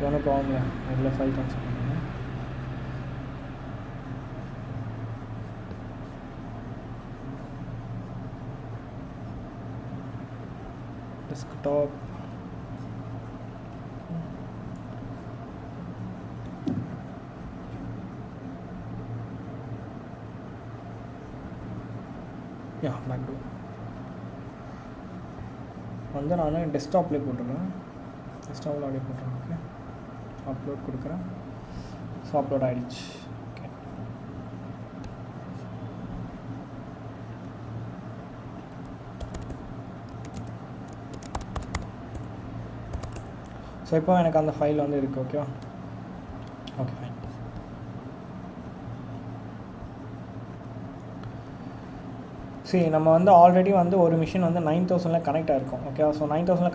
ஒன்றும் ப்ராப்ளம் இல்லை, அதில் ஃபைல் ட்ரான்ஸ்ஃபர் பண்ணுங்கள். டெஸ்க்டாப் பேக் டு வந்து நான் டெஸ்க்டாப்லேயே போட்டுருக்கேன். டெஸ்க்டாப்பில் அப்படியே போட்டுருக்கேன். ஓகே, அப்லோட் கொடுக்குறேன். ஸோ அப்லோட் ஆகிடுச்சு. ஓகே, ஸோ இப்போ எனக்கு அந்த ஃபைல் வந்து இருக்குது. ஓகேவா? Okay fine. சரி, நம்ம வந்து ஆல்ரெடி வந்து ஒரு மிஷின் வந்து 9000 கனெக்ட் ஆகிருக்கும். Okay, so 9000